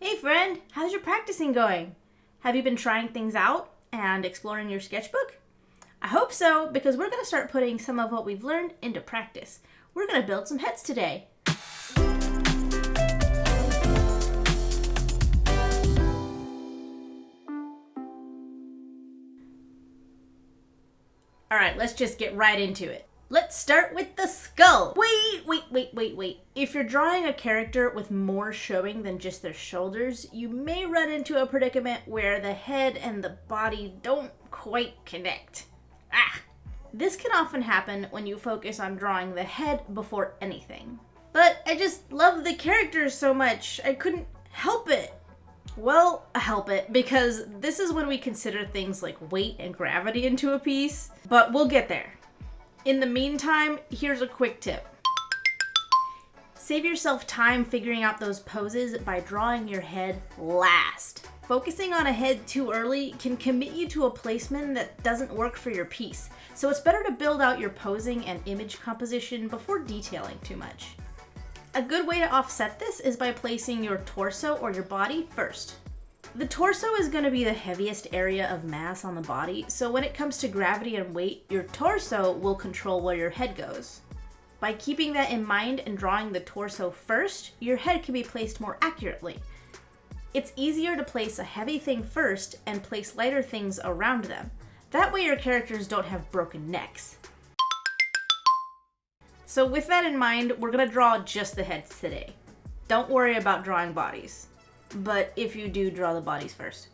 Hey friend, how's your practicing going? Have you been trying things out and exploring your sketchbook? I hope so, because we're going to start putting some of what we've learned into practice. We're going to build some heads today. Alright, let's just get right into it. Let's start with the skull. Wait. If you're drawing a character with more showing than just their shoulders, you may run into a predicament where the head and the body don't quite connect. This can often happen when you focus on drawing the head before anything. But I just love the characters so much, I couldn't help it. Well, help it, because this is when we consider things like weight and gravity into a piece, but we'll get there. In the meantime, here's a quick tip. Save yourself time figuring out those poses by drawing your head last. Focusing on a head too early can commit you to a placement that doesn't work for your piece, so it's better to build out your posing and image composition before detailing too much. A good way to offset this is by placing your torso or your body first. The torso is going to be the heaviest area of mass on the body, so when it comes to gravity and weight, your torso will control where your head goes. By keeping that in mind and drawing the torso first, your head can be placed more accurately. It's easier to place a heavy thing first and place lighter things around them. That way your characters don't have broken necks. So with that in mind, we're going to draw just the heads today. Don't worry about drawing bodies. But if you do, draw the bodies first.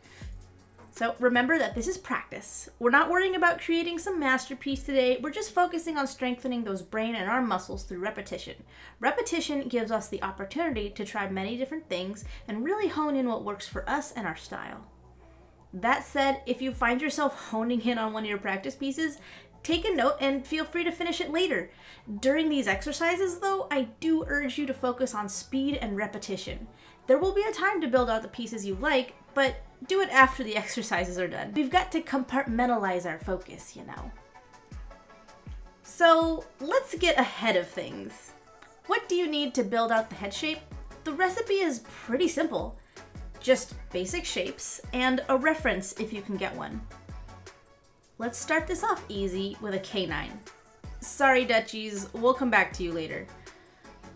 So remember that this is practice. We're not worrying about creating some masterpiece today. We're just focusing on strengthening those brain and arm muscles through repetition. Repetition gives us the opportunity to try many different things and really hone in what works for us and our style. That said, if you find yourself honing in on one of your practice pieces, take a note and feel free to finish it later. During these exercises, though, I do urge you to focus on speed and repetition. There will be a time to build out the pieces you like, but do it after the exercises are done. We've got to compartmentalize our focus, you know. So let's get ahead of things. What do you need to build out the head shape? The recipe is pretty simple. Just basic shapes and a reference if you can get one. Let's start this off easy with a canine. Sorry, Dutchies, we'll come back to you later.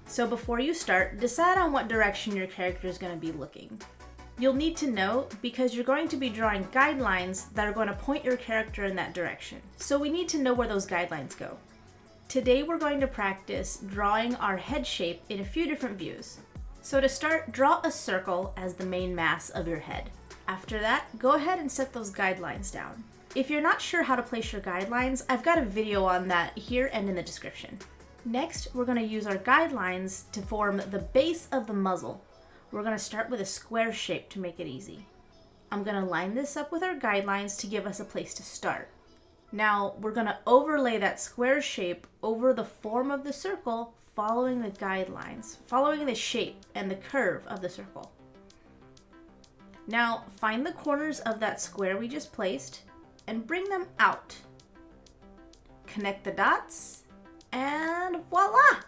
So before you start, decide on what direction your character is going to be looking. You'll need to know because you're going to be drawing guidelines that are going to point your character in that direction. So we need to know where those guidelines go. Today we're going to practice drawing our head shape in a few different views. So to start, draw a circle as the main mass of your head. After that, go ahead and set those guidelines down. If you're not sure how to place your guidelines, I've got a video on that here and in the description. Next, we're going to use our guidelines to form the base of the muzzle. We're going to start with a square shape to make it easy. I'm going to line this up with our guidelines to give us a place to start. Now, we're going to overlay that square shape over the form of the circle, following the guidelines, following the shape and the curve of the circle. Now, find the corners of that square we just placed and bring them out. Connect the dots, and voila!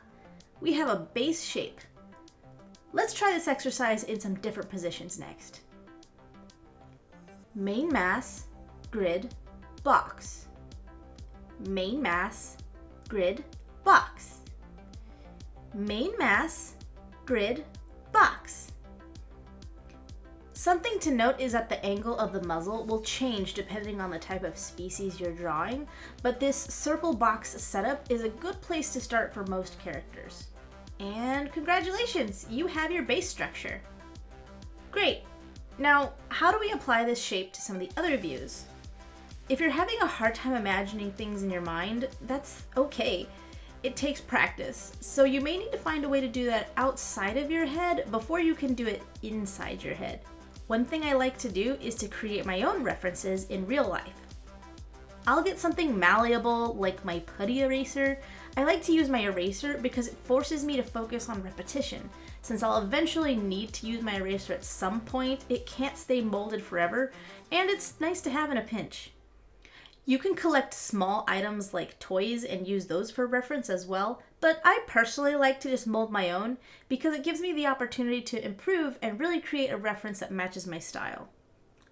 We have a base shape. Let's try this exercise in some different positions next. Main mass, grid, box. Main mass, grid, box. Main mass, grid, box. Something to note is that the angle of the muzzle will change depending on the type of species you're drawing, but this circle box setup is a good place to start for most characters. And congratulations, you have your base structure. Great. Now, how do we apply this shape to some of the other views? If you're having a hard time imagining things in your mind, that's okay. It takes practice, so you may need to find a way to do that outside of your head before you can do it inside your head. One thing I like to do is to create my own references in real life. I'll get something malleable like my putty eraser. I like to use my eraser because it forces me to focus on repetition. Since I'll eventually need to use my eraser at some point, it can't stay molded forever, and it's nice to have in a pinch. You can collect small items like toys and use those for reference as well, But I personally like to just mold my own because it gives me the opportunity to improve and really create a reference that matches my style.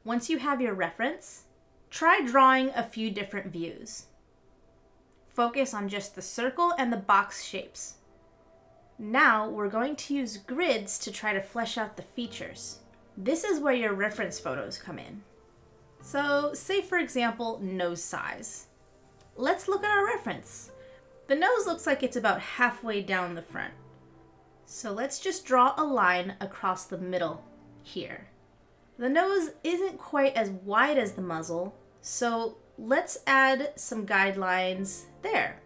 Once you have your reference, try drawing a few different views. Focus on just the circle and the box shapes. Now we're going to use grids to try to flesh out the features. This is where your reference photos come in. So say for example, nose size. Let's look at our reference. The nose looks like it's about halfway down the front. So let's just draw a line across the middle here. The nose isn't quite as wide as the muzzle, so let's add some guidelines there.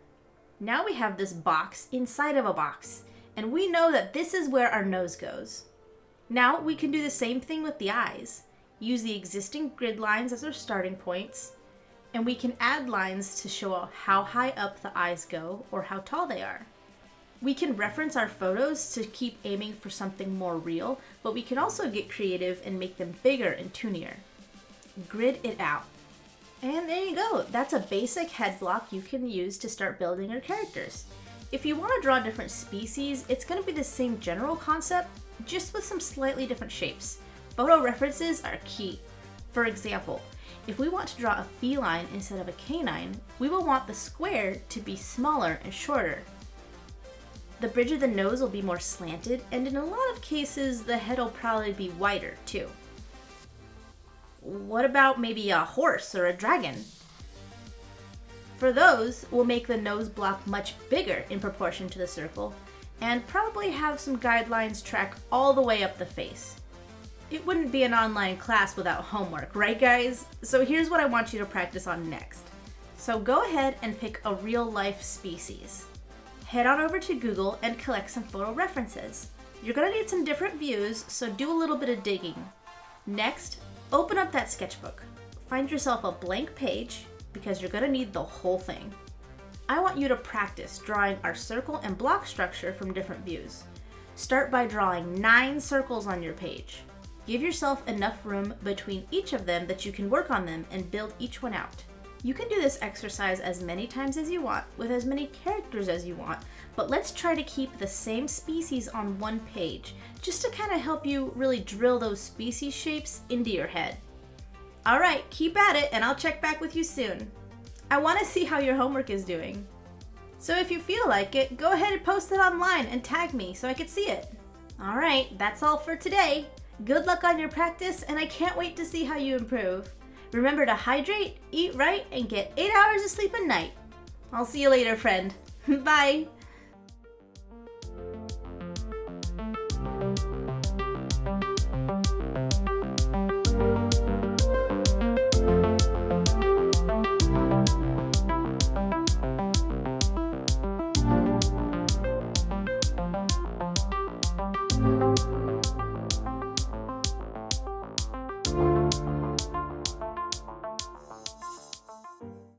Now we have this box inside of a box, and we know that this is where our nose goes. Now we can do the same thing with the eyes. Use the existing grid lines as our starting points, and we can add lines to show how high up the eyes go or how tall they are. We can reference our photos to keep aiming for something more real, but we can also get creative and make them bigger and toonier. Grid it out. And there you go. That's a basic head block you can use to start building your characters. If you want to draw different species, it's going to be the same general concept, just with some slightly different shapes. Photo references are key. For example, if we want to draw a feline instead of a canine, we will want the square to be smaller and shorter. The bridge of the nose will be more slanted, and in a lot of cases, the head will probably be wider too. What about maybe a horse or a dragon? For those, we'll make the nose block much bigger in proportion to the circle, and probably have some guidelines track all the way up the face. It wouldn't be an online class without homework, right guys? So here's what I want you to practice on next. So go ahead and pick a real life species. Head on over to Google and collect some photo references. You're gonna need some different views, so do a little bit of digging. Next, open up that sketchbook. Find yourself a blank page because you're gonna need the whole thing. I want you to practice drawing our circle and block structure from different views. Start by drawing 9 circles on your page. Give yourself enough room between each of them that you can work on them and build each one out. You can do this exercise as many times as you want, with as many characters as you want, but let's try to keep the same species on one page, just to kind of help you really drill those species shapes into your head. All right, keep at it, and I'll check back with you soon. I want to see how your homework is doing. So if you feel like it, go ahead and post it online and tag me so I can see it. All right, that's all for today. Good luck on your practice, and I can't wait to see how you improve. Remember to hydrate, eat right, and get 8 hours of sleep a night. I'll see you later, friend. Bye.